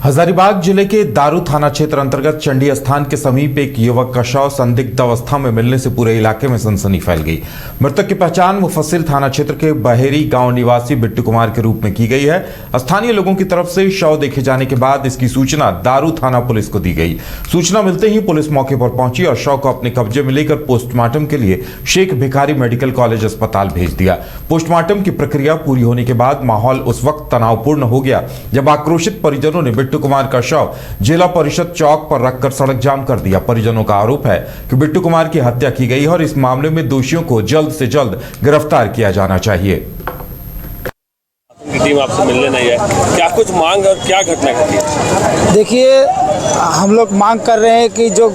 हजारीबाग जिले के दारू थाना क्षेत्र अंतर्गत चंडी स्थान के समीप एक युवक का शव संदिग्ध अवस्था में मिलने से पूरे इलाके में सनसनी फैल गई। मृतक की पहचान मुफस्सिल थाना क्षेत्र के बहेरी गांव निवासी बिट्टू कुमार के रूप में की गई है। स्थानीय लोगों की तरफ से शव देखे जाने के बाद इसकी सूचना दारू थाना पुलिस को दी गई। सूचना मिलते ही पुलिस मौके पर पहुंची और शव को अपने कब्जे में लेकर पोस्टमार्टम के लिए शेख भिखारी मेडिकल कॉलेज अस्पताल भेज दिया। पोस्टमार्टम की प्रक्रिया पूरी होने के बाद माहौल उस वक्त तनावपूर्ण हो गया जब आक्रोशित परिजनों ने बिट्टू कुमार का शव जिला परिषद चौक पर रखकर सड़क जाम कर दिया। परिजनों का आरोप है कि बिट्टू कुमार की हत्या की गई है और इस मामले में दोषियों को जल्द से जल्द गिरफ्तार किया जाना चाहिए। टीम आपसे मिलने नहीं है, क्या कुछ मांग और क्या घटना घटी? देखिए, हम लोग मांग कर रहे हैं कि जो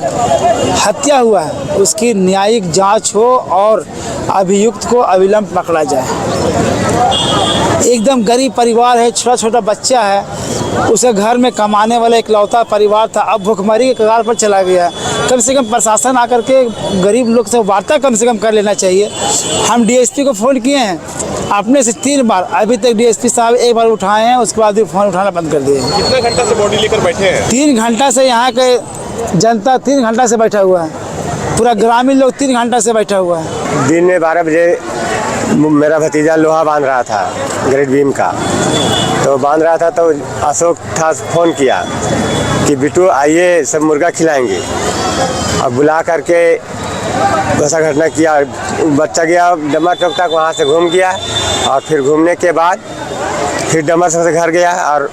हत्या हुआ है उसकी न्यायिक जांच हो और अभियुक्त को अविलंब पकड़ा जाए। एकदम गरीब परिवार है, छोटा छोटा बच्चा है, उसे घर में कमाने वाला इकलौता परिवार था, अब भुखमरी के कगार पर चला गया। कम से कम प्रशासन आकर के गरीब लोग से वार्ता कम से कम कर लेना चाहिए। हम डीएसपी को फ़ोन किए हैं अपने से 3 बार, अभी तक डीएसपी साहब 1 बार उठाए हैं, उसके बाद भी फ़ोन उठाना बंद कर दिए। कितने घंटा से बॉडी लेकर बैठे हैं? 3 घंटा से यहाँ के जनता 3 घंटा से बैठा हुआ है, पूरा ग्रामीण लोग 3 घंटा से बैठा हुआ है। दिन में 12 बजे मेरा भतीजा लोहा बांध रहा था ग्रेड बीम का, तो बांध रहा था तो अशोक था फ़ोन किया कि बिट्टू आइए सब मुर्गा खिलाएंगे। अब बुला करके वैसा घटना किया। बच्चा गया डमर चौक तक, वहाँ से घूम गया और फिर घूमने के बाद फिर डमर से घर गया और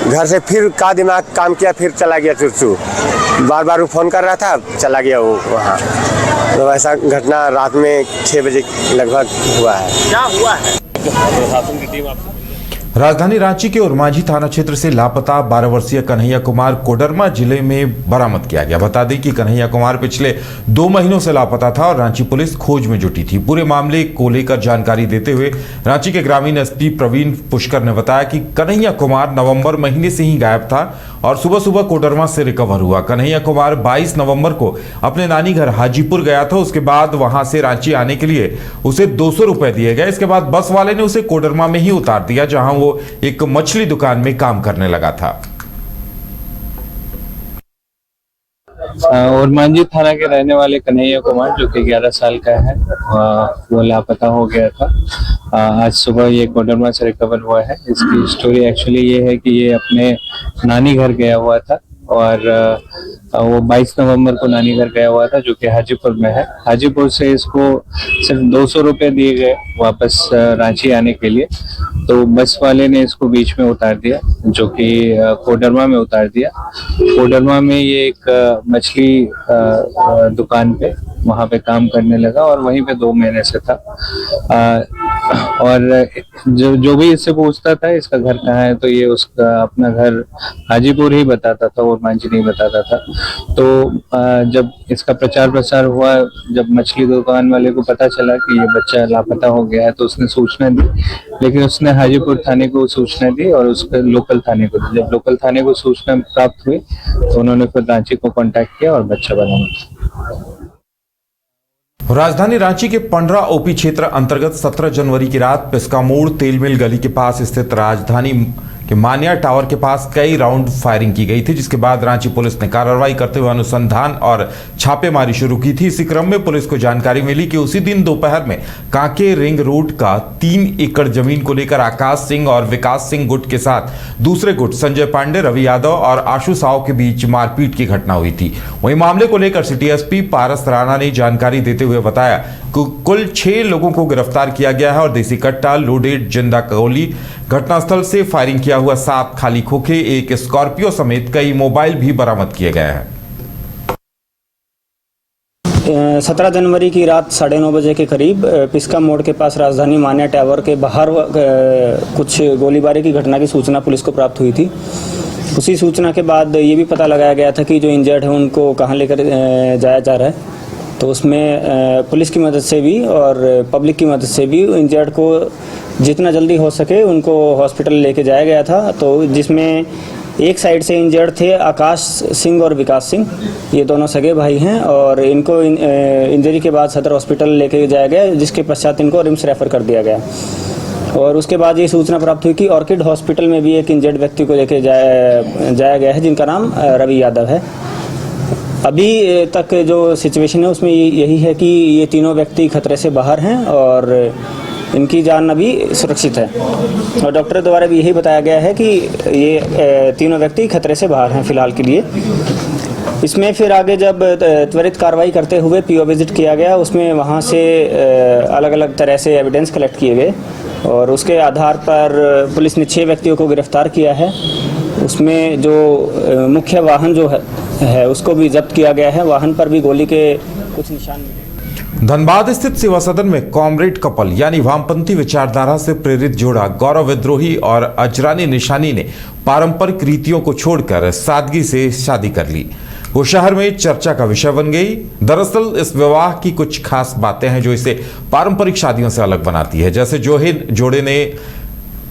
घर से फिर का दिमाग काम किया, फिर चला गया चुरचू। बार बार वो फ़ोन कर रहा था, चला गया वो वहाँ। तो ऐसा घटना रात में 6 बजे लगभग हुआ है। क्या हुआ है? प्रशासन की टीम आपसे राजधानी रांची के उरमांझी थाना क्षेत्र से लापता 12 वर्षीय कन्हैया कुमार कोडरमा जिले में बरामद किया गया। बता दें कि कन्हैया कुमार पिछले 2 महीनों से लापता था और रांची पुलिस खोज में जुटी थी। पूरे मामले को लेकर जानकारी देते हुए रांची के ग्रामीण एसपी प्रवीण पुष्कर ने बताया कि कन्हैया कुमार नवंबर महीने से ही गायब था और सुबह सुबह कोडरमा से रिकवर हुआ। कन्हैया कुमार 22 नवंबर को अपने नानी घर हाजीपुर गया था। उसके बाद वहां से रांची आने के लिए उसे 200 रुपए दिए गए। इसके बाद बस वाले ने उसे कोडरमा में ही उतार दिया, जहां वो एक मछली दुकान में काम करने लगा था। उरमांझी थाना के रहने वाले कन्हैया कुमार, जो कि 11 साल का है, वो लापता हो गया था। आज सुबह ये कोडरमा से रिकवर हुआ है। इसकी स्टोरी एक्चुअली ये है कि ये अपने नानी घर गया हुआ था और वो 22 नवंबर को नानी घर गया हुआ था, जो कि हाजीपुर में है। हाजीपुर से इसको सिर्फ 200 रुपये दिए गए वापस रांची आने के लिए। तो बस वाले ने इसको बीच में उतार दिया, जो कि कोडरमा में उतार दिया। कोडरमा में ये एक मछली दुकान पे वहाँ पे काम करने लगा और वहीं पे 2 महीने से था। और जो भी इससे पूछता था इसका घर कहाँ है, तो ये उसका अपना घर हाजीपुर ही बताता था, उरमांझी नहीं बताता था। तो जब इसका प्रचार प्रसार हुआ, जब मछली दुकान वाले को पता चला कि ये बच्चा लापता हो गया है, तो उसने सूचना दी, लेकिन उसने हाजीपुर थाने को सूचना दी और उसके लोकल थाने को दी। जब लोकल थाने को सूचना प्राप्त हुई तो उन्होंने फिर रांची को कांटेक्ट किया और बच्चा बरामद। राजधानी रांची के पंडरा ओपी क्षेत्र अंतर्गत 17 जनवरी की रात पिस्का मोड़ तेल मिल गली के पास स्थित राजधानी के मान्या टावर के पास कई राउंड फायरिंग की गई थी, जिसके बाद रांची पुलिस ने कार्रवाई करते हुए अनुसंधान और छापेमारी शुरू की थी। इसी क्रम में पुलिस को जानकारी मिली कि उसी दिन दोपहर में कांके रिंग रोड का 3 एकड़ जमीन को लेकर आकाश सिंह और विकास सिंह गुट के साथ दूसरे गुट संजय पांडे, रवि यादव और आशु साव के बीच मारपीट की घटना हुई थी। वहीं मामले को लेकर सिटी एसपी पारस राणा ने जानकारी देते हुए बताया कि कुल 6 लोगों को गिरफ्तार किया गया है और देसी कट्टा, लोडेड जिंदा गोली, घटनास्थल से फायरिंग किया हुआ 7 खाली खोखे, एक स्कॉर्पियो समेत कई मोबाइल भी बरामद किए गए हैं। 17 जनवरी की रात 9:30 बजे के करीब पिस्का मोड़ के पास राजधानी मान्या टावर के बाहर कुछ गोलीबारी की घटना की सूचना पुलिस को प्राप्त हुई थी। उसी सूचना के बाद ये भी पता लगाया गया था कि जो इंजर्ड है उनको कहाँ लेकर जाया जा रहा है। तो उसमें पुलिस की मदद से भी और पब्लिक की मदद से भी इंजर्ड को जितना जल्दी हो सके उनको हॉस्पिटल लेके जाया गया था। तो जिसमें एक साइड से इंजर्ड थे आकाश सिंह और विकास सिंह, ये दोनों सगे भाई हैं और इनको इंजरी के बाद सदर हॉस्पिटल लेके जाया गया, जिसके पश्चात इनको रिम्स रेफर कर दिया गया। और उसके बाद ये सूचना प्राप्त हुई कि ऑर्किड हॉस्पिटल में भी एक इंजर्ड व्यक्ति को लेके जाया गया है, जिनका नाम रवि यादव है। अभी तक जो सिचुएशन है उसमें यही है कि ये तीनों व्यक्ति खतरे से बाहर हैं और इनकी जान अभी सुरक्षित है, और डॉक्टर द्वारा भी यही बताया गया है कि ये तीनों व्यक्ति खतरे से बाहर हैं फिलहाल के लिए। इसमें फिर आगे जब त्वरित कार्रवाई करते हुए पीओ विजिट किया गया, उसमें वहाँ से अलग अलग तरह से एविडेंस कलेक्ट किए गए और उसके आधार पर पुलिस ने 6 व्यक्तियों को गिरफ्तार किया है। उसमें जो मुख्य वाहन जो है उसको भी जब्त किया गया है। वाहन पर भी गोली के कुछ निशान मिले। धनबाद स्थित सेवा सदन में कॉमरेड कपल यानी वामपंथी विचारधारा से प्रेरित जोड़ा गौरव विद्रोही और अजरानी निशानी ने पारंपरिक रीतियों को छोड़कर सादगी से शादी कर ली। वो शहर में चर्चा का विषय बन गई। दरअसल इस विवाह की कुछ खास बातें हैं जो इसे पारंपरिक शादियों से अलग बनाती है। जैसे जोड़े ने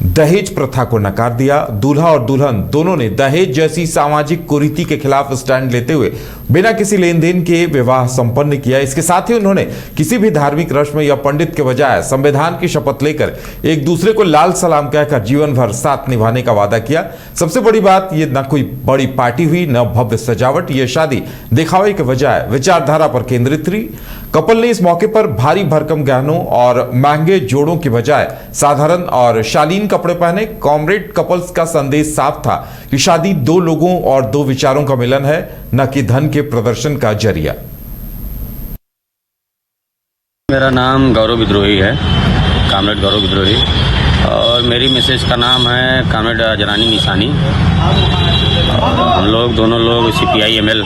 दहेज प्रथा को नकार दिया। दूल्हा और दुल्हन दोनों ने दहेज जैसी सामाजिक कुरीति के खिलाफ स्टैंड लेते हुए बिना किसी लेन देन के विवाह संपन्न किया। इसके साथ ही उन्होंने किसी भी धार्मिक रस्म या पंडित के बजाय संविधान की शपथ लेकर एक दूसरे को लाल सलाम कहकर जीवन भर साथ निभाने का वादा किया। सबसे बड़ी बात, ये न कोई बड़ी पार्टी हुई, न भव्य सजावट। ये शादी दिखावे के बजाय विचारधारा पर केंद्रित थी। कपल ने इस मौके पर भारी भरकम गहनों और महंगे जोड़ों की बजाय साधारण और शालीन कपड़े पहने। कॉमरेड कपल्स का संदेश साफ था कि शादी 2 लोगों और 2 विचारों का मिलन है, न कि धन के प्रदर्शन का जरिया। मेरा नाम गौरव विद्रोही है, कॉमरेड गौरव विद्रोही, और मेरी मिसेज का नाम है कॉमरेड अजरानी निशानी। हम लोग दोनों लोग CPI ML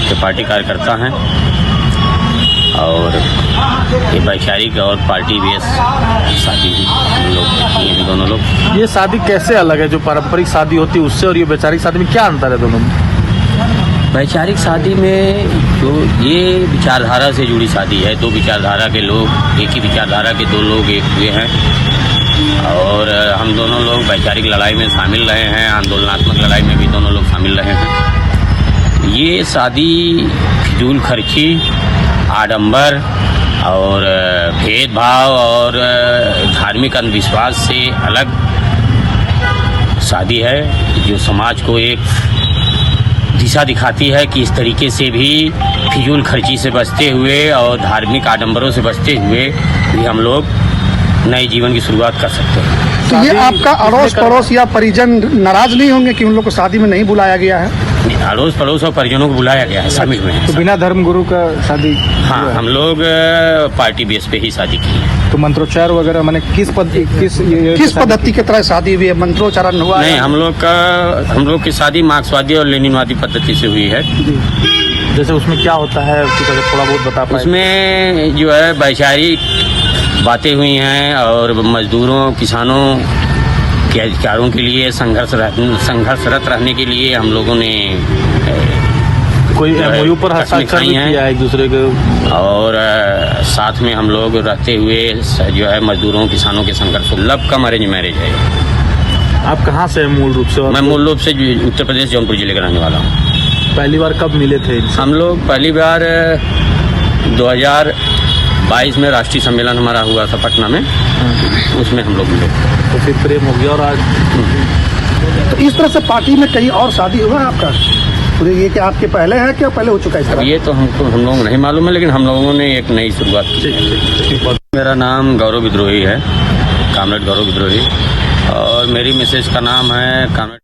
के पार्टी कार्यकर्ता हैं और ये वैचारिक और पार्टी बेस शादी हम लोग ये दोनों लोग। ये शादी कैसे अलग है जो पारंपरिक शादी होती है उससे, और ये वैचारिक शादी में क्या अंतर है दोनों में? वैचारिक शादी में जो ये विचारधारा से जुड़ी शादी है, 2 विचारधारा के लोग, एक ही विचारधारा के 2 लोग एक हुए हैं और हम दोनों लोग वैचारिक लड़ाई में शामिल रहे हैं, आंदोलनात्मक लड़ाई में भी दोनों लोग शामिल रहे हैं। ये शादी फिजूल खर्ची, आडंबर और भेदभाव और धार्मिक अंधविश्वास से अलग शादी है जो समाज को एक दिशा दिखाती है कि इस तरीके से भी फिजूल खर्ची से बचते हुए और धार्मिक आडंबरों से बचते हुए भी हम लोग नए जीवन की शुरुआत कर सकते हैं। तो ये आपका अड़ोस पड़ोस या परिजन नाराज नहीं होंगे कि उन लोग को शादी में नहीं बुलाया गया है? अड़ोस पड़ोस और परिजनों को बुलाया गया है, शामिल हुए हैं। तो बिना धर्म गुरु का शादी? हाँ, हम लोग पार्टी बेस पे ही शादी की है। तो मंत्रोच्चार वगैरह मैंने किस पद्धति के तरह शादी हुई है? मंत्रोच्चारण हुआ? नहीं, हम लोग की शादी मार्क्सवादी और लेनिनवादी पद्धति से हुई है। जैसे उसमें क्या होता है थोड़ा बहुत बता पाएं? उसमें जो है वैचारिक बातें हुई हैं और मजदूरों किसानों के अधिकारों के लिए संघर्षरत रहने के लिए हम लोगों ने कोई MOU पर हस्ताक्षर किया है एक दूसरे के, और साथ में हम लोग रहते हुए जो है मजदूरों किसानों के संघर्ष। लव कम अरेंज मैरिज है। आप कहाँ से मूल रूप से? मैं मूल रूप से उत्तर प्रदेश जौनपुर जिले का रहने वाला हूँ। पहली बार कब मिले थे? हम लोग पहली बार 2022 में राष्ट्रीय सम्मेलन हमारा हुआ था पटना में, उसमें हम लोग मिले। तो फिर प्रेम हो गया और आज तो इस तरह से पार्टी में कहीं और शादी हुआ है आपका? तो ये कि आपके पहले है क्या पहले हो चुका है? अब ये तो हम लोगों को नहीं मालूम है, लेकिन हम लोगों ने एक नई शुरुआत की। मेरा नाम गौरव विद्रोही है, कॉमरेड गौरव विद्रोही, और मेरी मिसेज का नाम है कॉमरेड